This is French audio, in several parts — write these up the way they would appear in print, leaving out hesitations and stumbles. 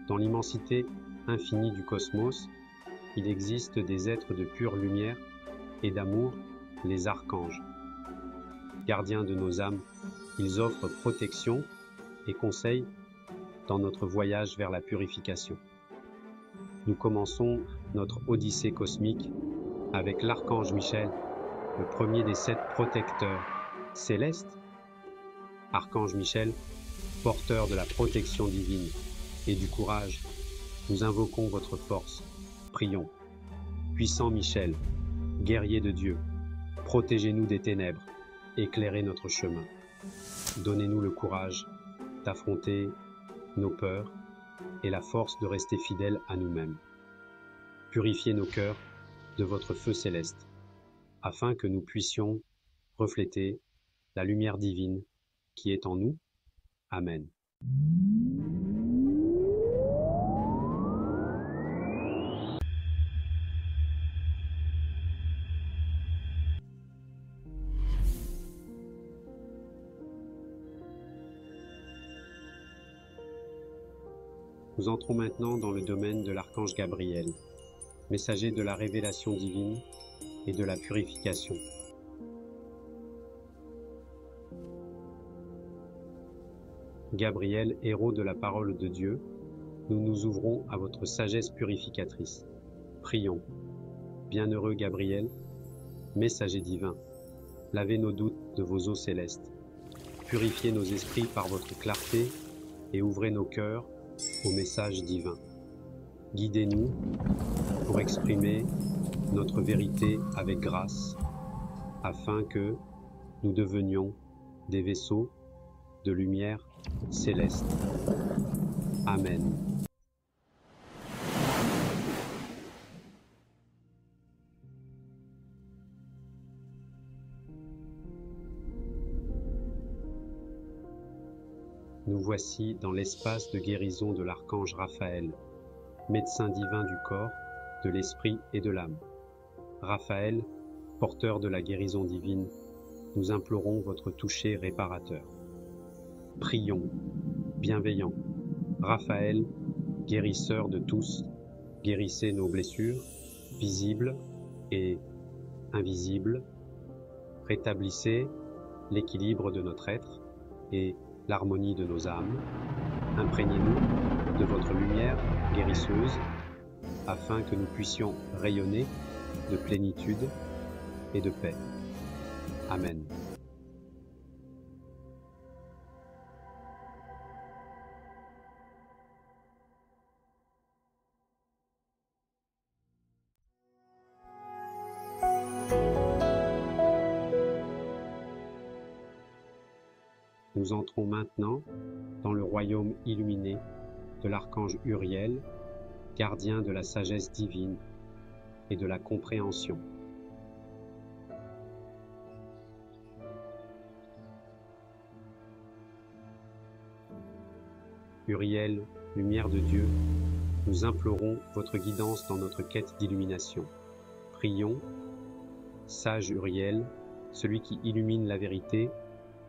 Dans l'immensité infinie du cosmos, il existe des êtres de pure lumière et d'amour, les archanges. Gardiens de nos âmes, ils offrent protection et conseil dans notre voyage vers la purification. Nous commençons notre odyssée cosmique avec l'archange Michel, le premier des 7 protecteurs célestes. Archange Michel, porteur de la protection divine et du courage, nous invoquons votre force. Prions. Puissant Michel, guerrier de Dieu, protégez-nous des ténèbres, éclairez notre chemin. Donnez-nous le courage d'affronter nos peurs et la force de rester fidèles à nous-mêmes. Purifiez nos cœurs de votre feu céleste, afin que nous puissions refléter la lumière divine qui est en nous. Amen. Nous entrons maintenant dans le domaine de l'archange Gabriel, messager de la révélation divine et de la purification. Gabriel, héros de la parole de Dieu, nous nous ouvrons à votre sagesse purificatrice. Prions. Bienheureux Gabriel, messager divin, lavez nos doutes de vos eaux célestes. Purifiez nos esprits par votre clarté et ouvrez nos cœurs au message divin. Guidez-nous pour exprimer notre vérité avec grâce, afin que nous devenions des vaisseaux de lumière céleste. Amen. Nous voici dans l'espace de guérison de l'archange Raphaël, médecin divin du corps, de l'esprit et de l'âme. Raphaël, porteur de la guérison divine, nous implorons votre toucher réparateur. Prions, bienveillant. Raphaël, guérisseur de tous, guérissez nos blessures, visibles et invisibles. Rétablissez l'équilibre de notre être et l'harmonie de nos âmes. Imprégnez-nous de votre lumière guérisseuse, afin que nous puissions rayonner de plénitude et de paix. Amen. Nous entrons maintenant dans le royaume illuminé de l'archange Uriel, gardien de la sagesse divine et de la compréhension. Uriel, lumière de Dieu, nous implorons votre guidance dans notre quête d'illumination. Prions, sage Uriel, celui qui illumine la vérité,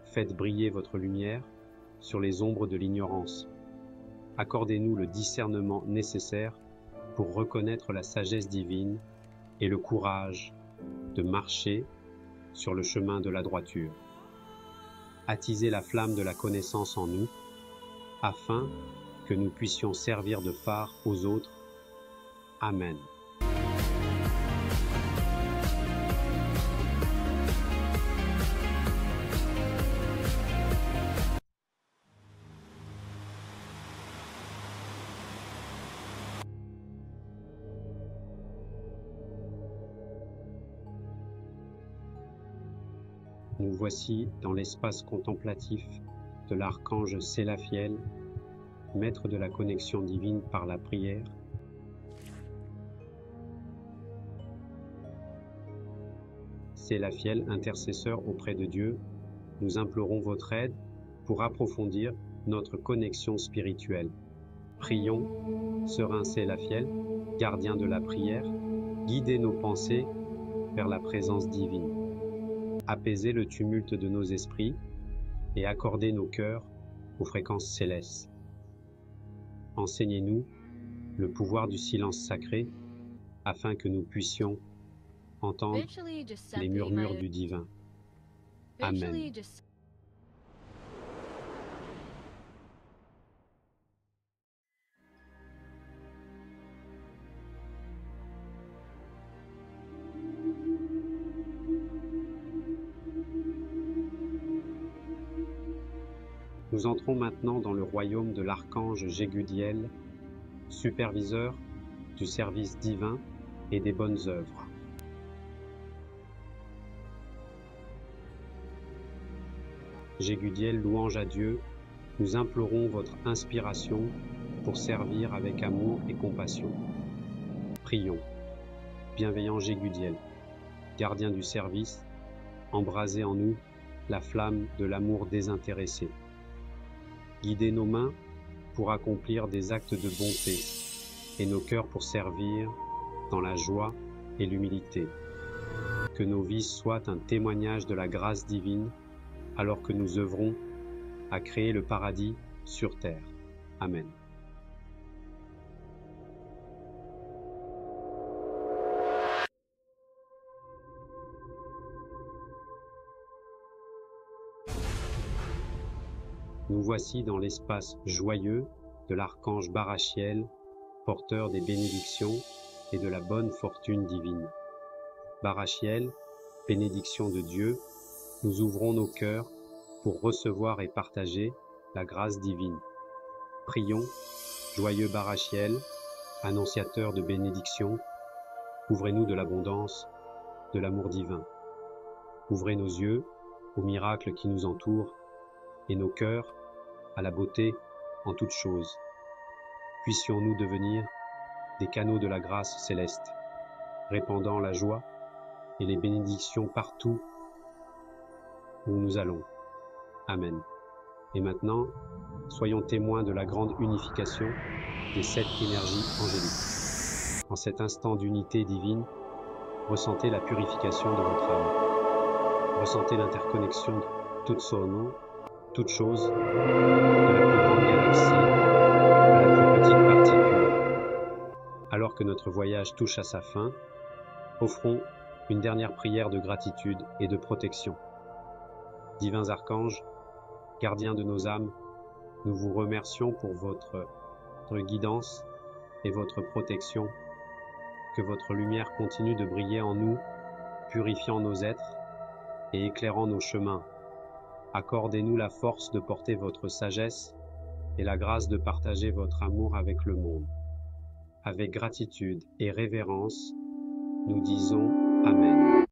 faites briller votre lumière sur les ombres de l'ignorance. Accordez-nous le discernement nécessaire pour reconnaître la sagesse divine et le courage de marcher sur le chemin de la droiture. Attisez la flamme de la connaissance en nous, afin que nous puissions servir de phare aux autres. Amen. Nous voici dans l'espace contemplatif de l'archange Sélaphiel, maître de la connexion divine par la prière. Sélaphiel, intercesseur auprès de Dieu, nous implorons votre aide pour approfondir notre connexion spirituelle. Prions, serein Sélaphiel, gardien de la prière, guidez nos pensées vers la présence divine. Apaisez le tumulte de nos esprits et accordez nos cœurs aux fréquences célestes. Enseignez-nous le pouvoir du silence sacré, afin que nous puissions entendre les murmures du divin. Amen. Nous entrons maintenant dans le royaume de l'archange Jégudiel, superviseur du service divin et des bonnes œuvres. Jégudiel, louange à Dieu, nous implorons votre inspiration pour servir avec amour et compassion. Prions. Bienveillant Jégudiel, gardien du service, embrasez en nous la flamme de l'amour désintéressé. Guidez nos mains pour accomplir des actes de bonté et nos cœurs pour servir dans la joie et l'humilité. Que nos vies soient un témoignage de la grâce divine alors que nous œuvrons à créer le paradis sur terre. Amen. Nous voici dans l'espace joyeux de l'archange Barachiel, porteur des bénédictions et de la bonne fortune divine. Barachiel, bénédiction de Dieu, nous ouvrons nos cœurs pour recevoir et partager la grâce divine. Prions, joyeux Barachiel, annonciateur de bénédiction, ouvrez-nous de l'abondance, de l'amour divin. Ouvrez nos yeux aux miracles qui nous entourent et nos cœurs à la beauté en toutes choses. Puissions-nous devenir des canaux de la grâce céleste, répandant la joie et les bénédictions partout où nous allons. Amen. Et maintenant, soyons témoins de la grande unification des 7 énergies angéliques. En cet instant d'unité divine, ressentez la purification de votre âme. Ressentez l'interconnexion de toute sono, toute chose, de la plus grande galaxie à la plus petite particule. Alors que notre voyage touche à sa fin, offrons une dernière prière de gratitude et de protection. Divins archanges, gardiens de nos âmes, nous vous remercions pour votre guidance et votre protection. Que votre lumière continue de briller en nous, purifiant nos êtres et éclairant nos chemins. Accordez-nous la force de porter votre sagesse et la grâce de partager votre amour avec le monde. Avec gratitude et révérence, nous disons Amen.